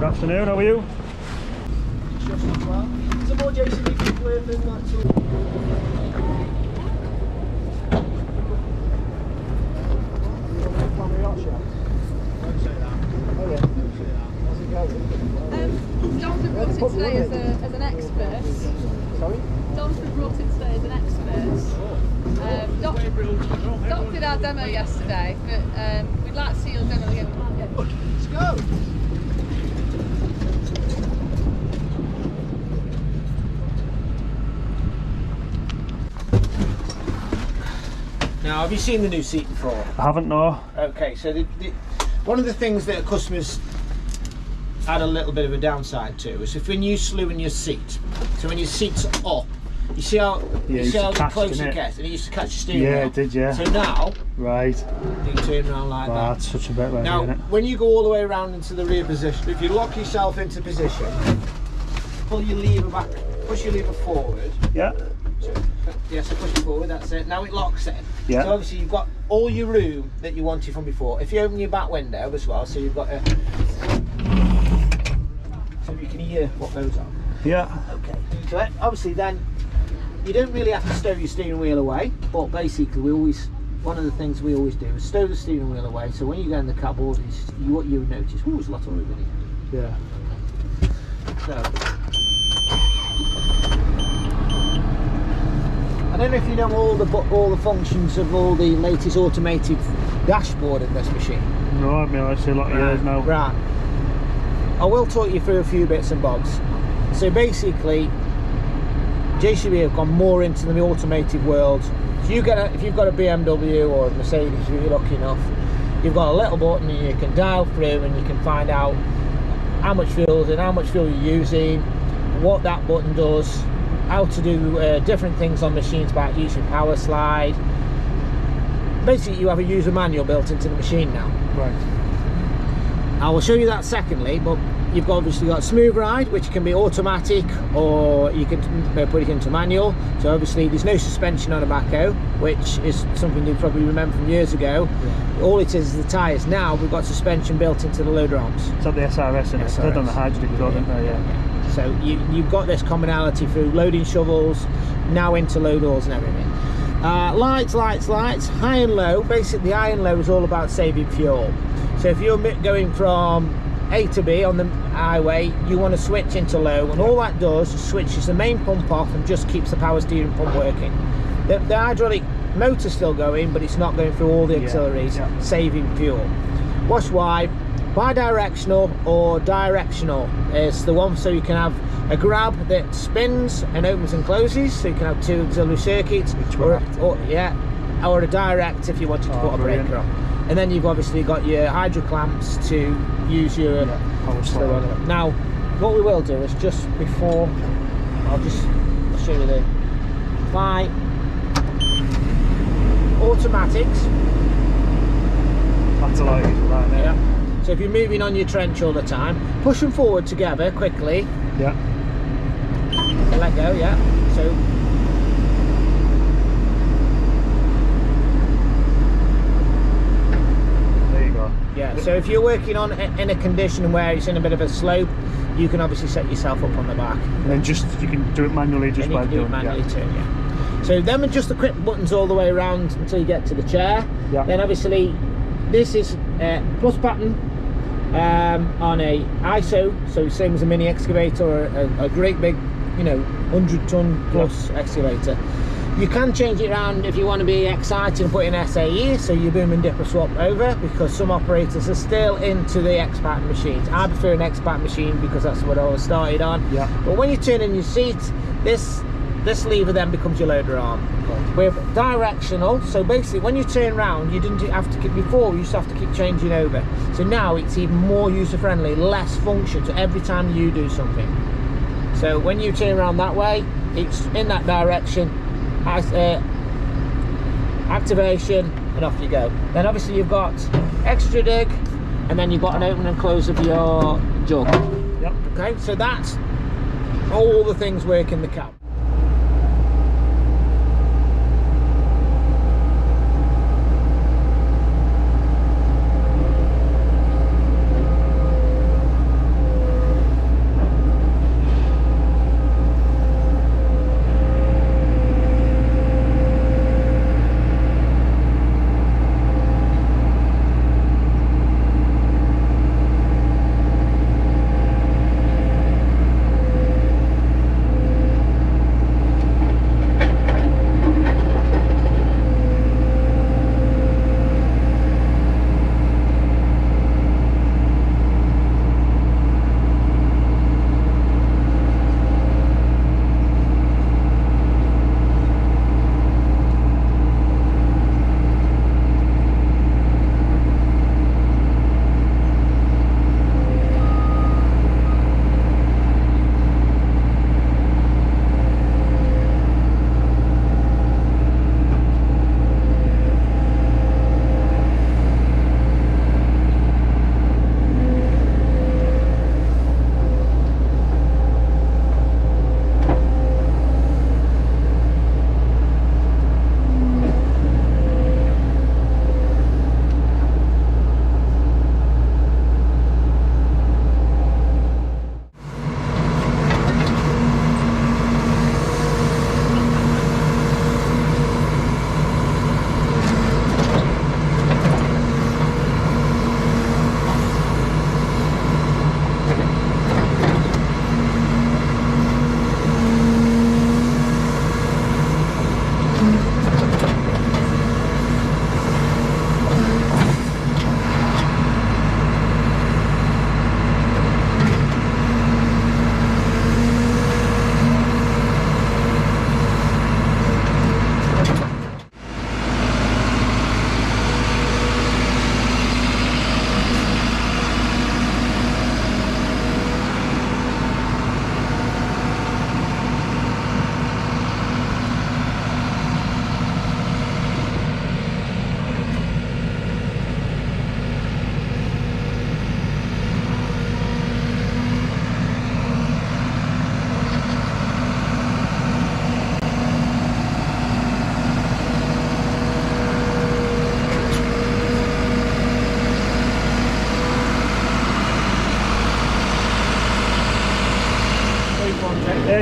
afternoon, how are you? Just as well. Some more JCB people worth in that too. Dom's been brought in today as an expert. Sorry? Dom's been brought in today as an expert. Doc did our demo yesterday, but we'd like to see your demo again. Let's go! Now, have you seen the new seat before? I haven't, no. Okay, so one of the things that customers had a little bit of a downside to is if when you slew in your seat, so when your seat's up, you see how, close it gets, and it used to catch your steering wheel. Yeah, it did, yeah. So now, right, you can turn around like that. That's such a bit right, Now, isn't it? when you go all the way around into the rear position, if you lock yourself into position, pull your lever back, push your lever forward. Yeah. So push it forward, that's it. Now it locks in. Yeah. So obviously you've got all your room that you wanted from before. If you open your back window as well, so you've got a... So you can hear what goes on. Yeah. Okay. So obviously then, you don't really have to stow your steering wheel away, but basically one of the things we always do is stow the steering wheel away, so when you go in the cab, what you would notice, oh, there's a lot of room in here. Yeah. So, I don't know if you know all the functions of all the latest automated dashboard in this machine. No, I've been actually a lot of years now. Right. I will talk you through a few bits and bobs. So basically, JCB have gone more into the automated world. So if you've got a BMW or a Mercedes, if you're lucky enough, you've got a little button and you can dial through and you can find out how much fuel is in, how much fuel you're using, what that button does, how to do different things on machines about using power slide. Basically, you have a user manual built into the machine now. Right. I will show you that secondly, but you've obviously got smooth ride, which can be automatic, or you can put it into manual. So obviously there's no suspension on a backhoe, which is something you probably remember from years ago. Yeah. All it is the tyres. Now we've got suspension built into the loader arms. It's got the SRS in it. They've done the hydrogen as well, didn't they? Yeah. So you've got this commonality through loading shovels, now into load doors and everything. Lights, high and low. Basically, high and low is all about saving fuel. So if you're going from A to B on the highway, you want to switch into low, and all that does is switches the main pump off and just keeps the power steering pump working. The hydraulic motor's still going, but it's not going through all the auxiliaries, saving fuel. Watch why. Bi-directional or directional is the one, so you can have a grab that spins and opens and closes, so you can have two auxiliary circuits, or a direct if you wanted to put a breaker on. And then you've obviously got your hydro clamps to use your power slide. Now, what we will do is just before, I'll show you the fly automatics. That's a lot easier, right there. Yeah. So if you're moving on your trench all the time, push them forward together quickly. Yeah. And let go, yeah. So there you go. yeah, so if you're working on in a condition where it's in a bit of a slope, you can obviously set yourself up on the back. And then you can do it manually just by doing it. Manually too, yeah. So them are just the quick buttons all the way around until you get to the chair. Yeah. Then obviously this is plus pattern on a ISO, so same as a mini excavator or a great big, 100-ton plus excavator. You can change it around if you want to be exciting and put in SAE, so your boom and dipper swap over, because some operators are still into the X-pattern machines. I prefer an X-pattern machine because that's what I was started on. Yeah. But when you turn in your seat, this lever then becomes your loader arm. We're directional, so basically when you turn around, you didn't have to keep, before you used to have to keep changing over. So now it's even more user friendly, less function to every time you do something. So when you turn around that way, it's in that direction, activation, and off you go. Then obviously you've got extra dig, and then you've got an open and close of your jug. Yep. Okay, so that's all the things work in the cab.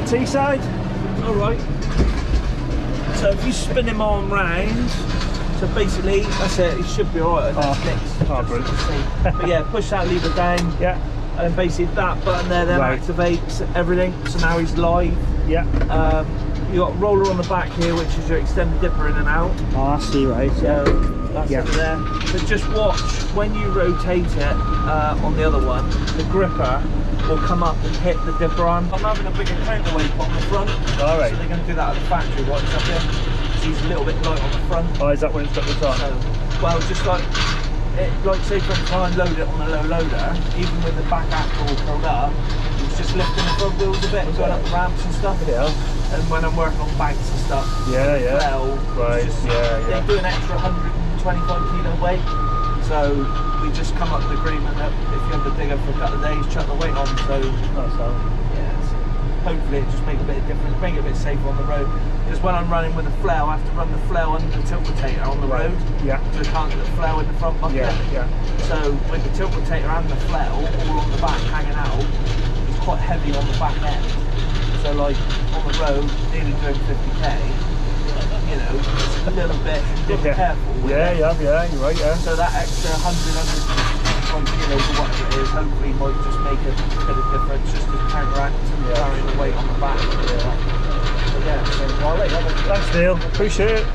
Teesside. All right. So if you spin him on round, so basically that's it. He should be all right. Brilliant. But yeah, push that lever down. Yeah. And basically that button there then Right. activates everything. So now he's live. Yeah. You got a roller on the back here, which is your extended dipper in and out. Oh, I see, right. So that's Yeah. over there. So just watch when you rotate it on the other one, the gripper will come up and hit the dipper arm. I'm having a bigger counterweight on the front. All right. So they're going to do that at the factory while it's up here. So he's a little bit light on the front. Oh, is that when it's got the top? So, well, just like say for try and load it on a low loader, even with the back axle curled up, it's just lifting the front wheels a bit and going up the ramps and stuff. Yeah. And when I'm working on banks and stuff, Yeah, yeah. well, Right, it's just, yeah. they do an extra 125 kilo weight. So we just come up with the agreement that if you have the digger for a couple of days, chuck the weight on. So That's how. yeah, so hopefully it just make a bit of difference, make it a bit safer on the road. Because when I'm running with a flail, I have to run the flail under the tilt rotator on the road. Yeah. So I can't get the flail in the front bucket. Yeah, yeah. So with the tilt rotator and the flail all on the back hanging out, it's quite heavy on the back end. So like on the road, nearly doing 50k, you know, just a little bit, you've got to be careful with it. Yeah, you're right, yeah. So that extra 100 kilos or whatever it is, hopefully might just make a bit of difference, just to counteract and carrying the weight on the back. So yeah, so I'll let you have a Thanks, Neil. Appreciate it.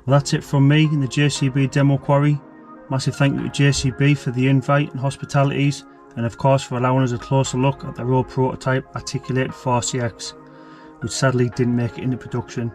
Well, that's it from me in the JCB Demo Quarry. Massive thank you to JCB for the invite and hospitalities, and of course for allowing us a closer look at their old prototype articulated 4CX, which sadly didn't make it into production.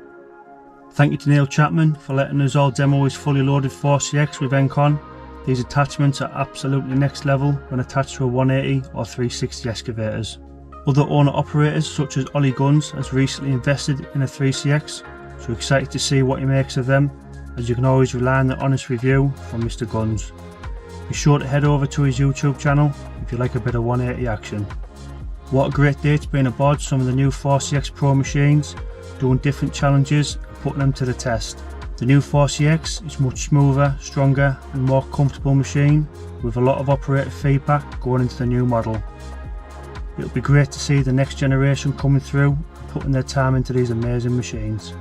Thank you to Neil Chapman for letting us all demo his fully loaded 4CX with Encon. These attachments are absolutely next level when attached to a 180 or 360 excavators. Other owner operators such as Ollie Guns has recently invested in a 3CX, so excited to see what he makes of them, as you can always rely on the honest review from Mr. Guns. Be sure to head over to his YouTube channel if you like a bit of 180 action. What a great day it's been aboard some of the new 4CX Pro machines, doing different challenges and putting them to the test. The new 4CX is much smoother, stronger and more comfortable machine, with a lot of operator feedback going into the new model. It'll be great to see the next generation coming through and putting their time into these amazing machines.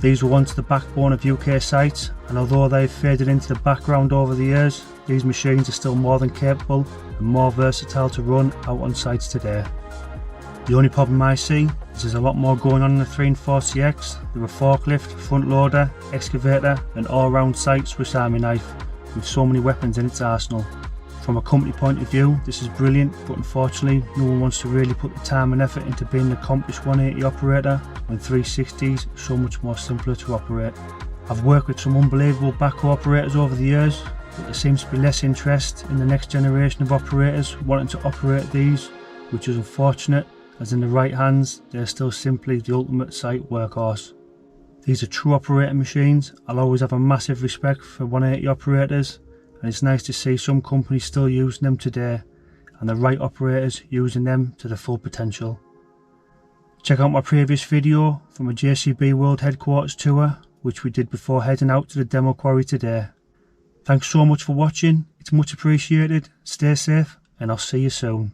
These were once the backbone of UK sites, and although they've faded into the background over the years, these machines are still more than capable and more versatile to run out on sites today. The only problem I see is there's a lot more going on in the 3 and 4CX. There are forklift, front loader, excavator and all-round site Swiss Army knife, with so many weapons in its arsenal. From a company point of view, this is brilliant, but unfortunately no one wants to really put the time and effort into being an accomplished 180 operator when 360s are so much more simpler to operate. I've worked with some unbelievable backhoe operators over the years, but there seems to be less interest in the next generation of operators wanting to operate these, which is unfortunate, as in the right hands they are still simply the ultimate site workhorse. These are true operating machines. I'll always have a massive respect for 180 operators, and it's nice to see some companies still using them today and the right operators using them to their full potential. Check out my previous video from a JCB World Headquarters tour, which we did before heading out to the demo quarry today. Thanks so much for watching, it's much appreciated, stay safe and I'll see you soon.